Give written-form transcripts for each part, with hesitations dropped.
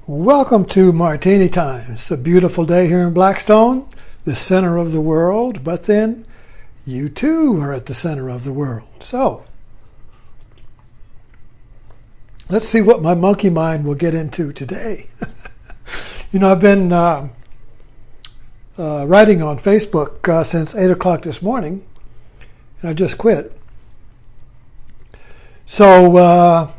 Welcome to Martini Time. It's a beautiful day here in Blackstone, the center of the world, but then you too are at the center of the world. So, let's see what my monkey mind will get into today. I've been writing on Facebook since 8 o'clock this morning, and I just quit. So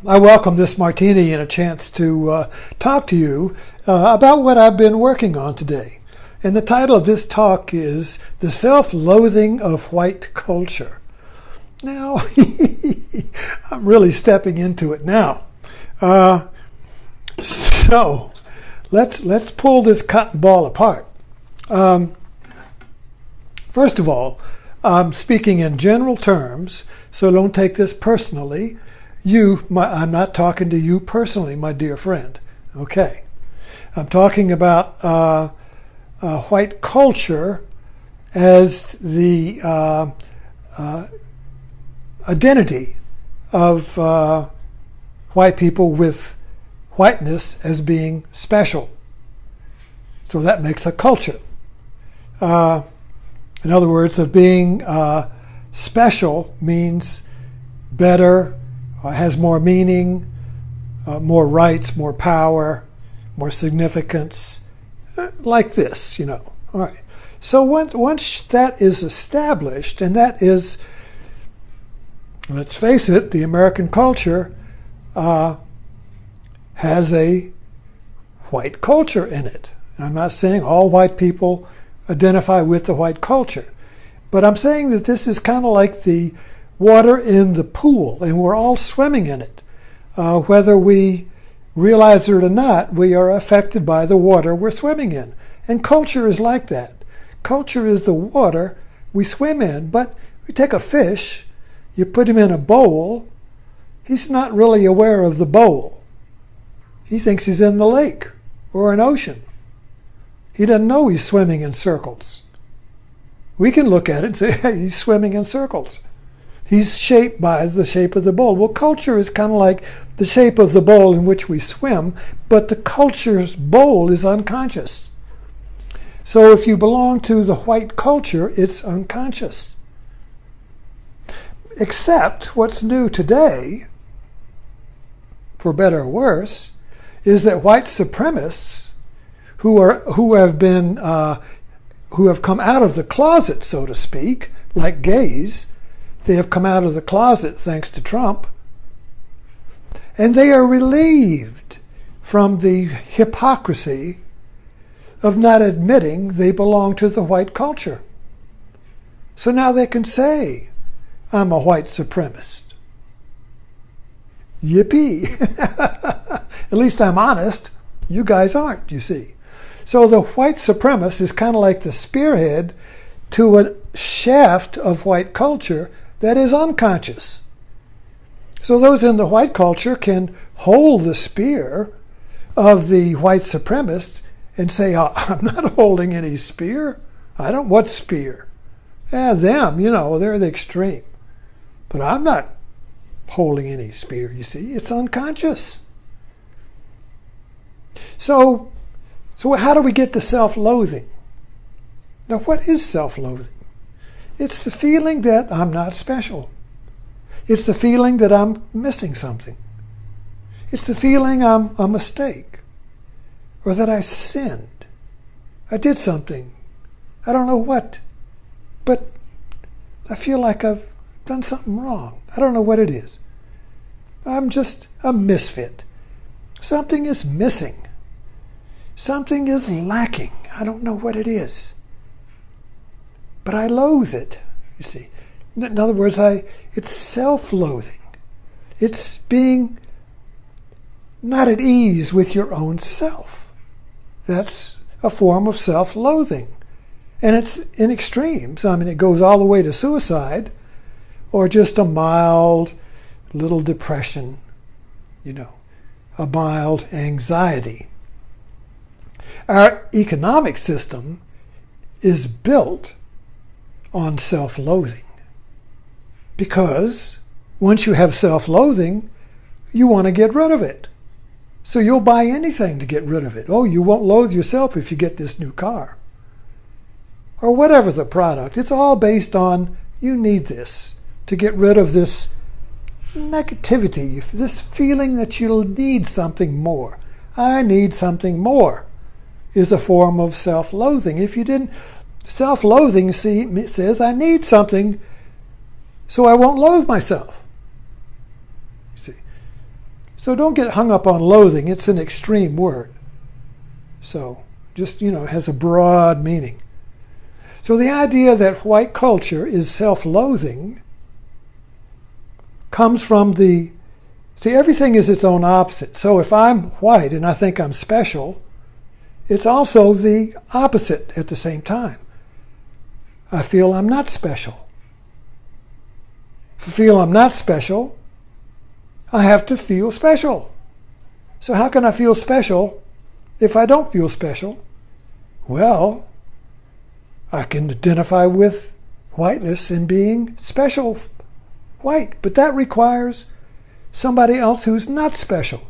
I welcome this martini and a chance to talk to you about what I've been working on today. And the title of this talk is The Self-Loathing of White Culture. Now, I'm really stepping into it now. So let's pull this cotton ball apart. First of all, I'm speaking in general terms, so don't take this personally. I'm not talking to you personally, my dear friend. Okay. I'm talking about white culture as the identity of white people with whiteness as being special. So that makes a culture. In other words, of being special means better, has more meaning, more rights, more power, more significance, like this, All right. So once that is established, and that is, let's face it, the American culture has a white culture in it. I'm not saying all white people identify with the white culture, but I'm saying that this is kind of like the water in the pool, and we're all swimming in it. Whether we realize it or not, we are affected by the water we're swimming in. And culture is like that. Culture is the water we swim in, but you take a fish, you put him in a bowl, he's not really aware of the bowl. He thinks he's in the lake or an ocean. He doesn't know he's swimming in circles. We can look at it and say, hey, he's swimming in circles. He's shaped by the shape of the bowl. Well, culture is kind of like the shape of the bowl in which we swim, but the culture's bowl is unconscious. So if you belong to the white culture, it's unconscious. Except what's new today, for better or worse, is that white supremacists who have come out of the closet, so to speak, like gays. They have come out of the closet thanks to Trump, and they are relieved from the hypocrisy of not admitting they belong to the white culture. So now they can say, I'm a white supremacist. Yippee! At least I'm honest. You guys aren't, you see. So the white supremacist is kind of like the spearhead to a shaft of white culture that is unconscious. So those in the white culture can hold the spear of the white supremacists and say, oh, I'm not holding any spear. What spear? Them, they're the extreme. But I'm not holding any spear, you see. It's unconscious. So how do we get to self-loathing? Now, what is self-loathing? It's the feeling that I'm not special. It's the feeling that I'm missing something. It's the feeling I'm a mistake, or that I sinned. I did something. I don't know what, but I feel like I've done something wrong. I don't know what it is. I'm just a misfit. Something is missing. Something is lacking. I don't know what it is. But I loathe it, you see. In other words, it's self-loathing. It's being not at ease with your own self. That's a form of self-loathing. And it's in extremes. It goes all the way to suicide or just a mild little depression, a mild anxiety. Our economic system is built on self-loathing because once you have self-loathing, you want to get rid of it. So you'll buy anything to get rid of it. Oh, you won't loathe yourself if you get this new car. Or whatever the product. It's all based on you need this to get rid of this negativity, this feeling that you'll need something more. I need something more is a form of self-loathing. If you didn't, self-loathing says I need something so I won't loathe myself. You see. So don't get hung up on loathing. It's an extreme word. So just, it has a broad meaning. So the idea that white culture is self-loathing comes from everything is its own opposite. So if I'm white and I think I'm special, it's also the opposite at the same time. I feel I'm not special. If I feel I'm not special, I have to feel special. So how can I feel special if I don't feel special? Well, I can identify with whiteness in being special white, but that requires somebody else who's not special.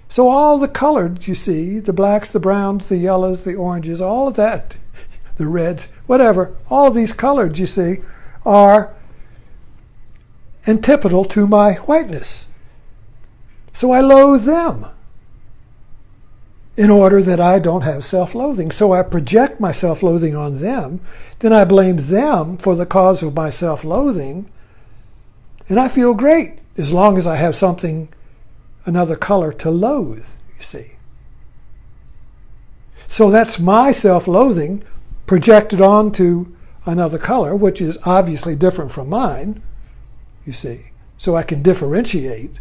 So all the colors you see, the blacks, the browns, the yellows, the oranges, all of that, the reds, whatever, all of these colors you see are antipodal to my whiteness. So I loathe them in order that I don't have self-loathing. So I project my self-loathing on them, then I blame them for the cause of my self-loathing, and I feel great as long as I have something, another color to loathe, you see. So that's my self-loathing projected onto another color, which is obviously different from mine, you see. So I can differentiate.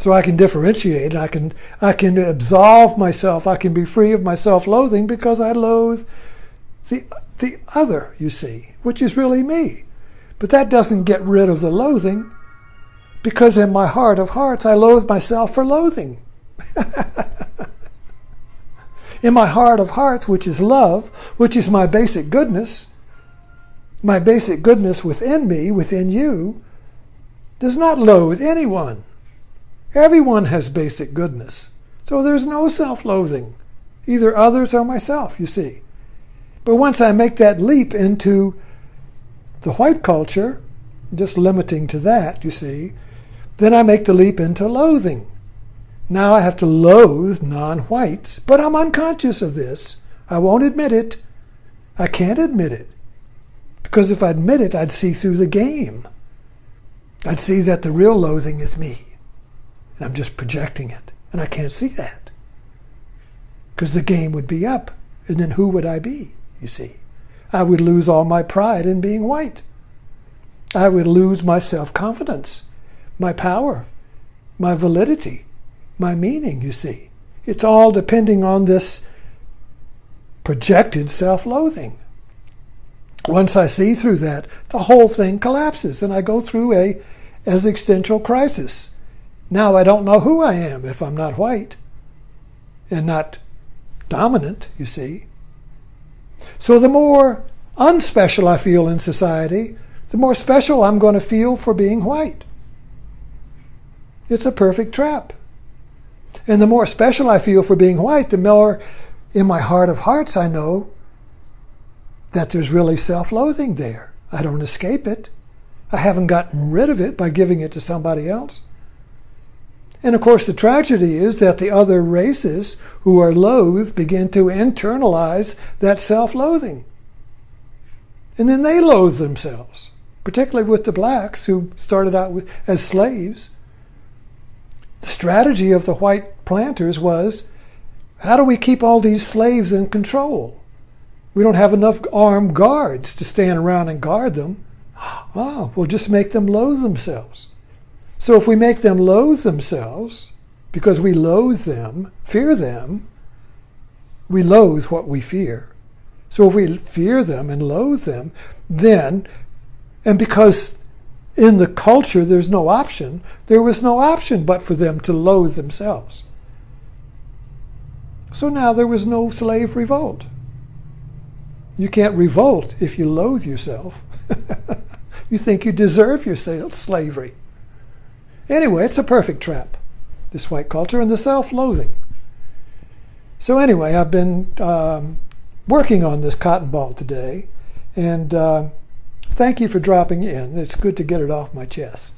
And I can absolve myself. I can be free of my self-loathing because I loathe the other, you see, which is really me. But that doesn't get rid of the loathing, because in my heart of hearts, I loathe myself for loathing. In my heart of hearts, which is love, which is my basic goodness within me, within you, does not loathe anyone. Everyone has basic goodness. So there's no self-loathing, either others or myself, you see. But once I make that leap into the white culture, just limiting to that, you see, then I make the leap into loathing. Now I have to loathe non-whites, but I'm unconscious of this. I won't admit it. I can't admit it. Because if I admit it, I'd see through the game. I'd see that the real loathing is me. And I'm just projecting it. And I can't see that. Because the game would be up. And then who would I be, you see? I would lose all my pride in being white. I would lose my self-confidence, my power, my validity, my meaning, you see. It's all depending on this projected self-loathing. Once I see through that, the whole thing collapses and I go through a existential crisis. Now I don't know who I am if I'm not white and not dominant, you see. So the more unspecial I feel in society, the more special I'm going to feel for being white. It's a perfect trap. And the more special I feel for being white, the more in my heart of hearts I know that there's really self-loathing there. I don't escape it. I haven't gotten rid of it by giving it to somebody else. And of course the tragedy is that the other races who are loathed begin to internalize that self-loathing. And then they loathe themselves, particularly with the blacks who started out as slaves. The strategy of the white planters was, how do we keep all these slaves in control? We don't have enough armed guards to stand around and guard them. We'll just make them loathe themselves. So if we make them loathe themselves, because we loathe them, fear them, we loathe what we fear. So if we fear them and loathe them, then, and because in the culture there's no option, there was no option but for them to loathe themselves. So now there was no slave revolt. You can't revolt if you loathe yourself. You think you deserve your slavery. Anyway, it's a perfect trap. this white culture, and the self-loathing. So anyway, I've been working on this cotton ball today, and thank you for dropping in. It's good to get it off my chest.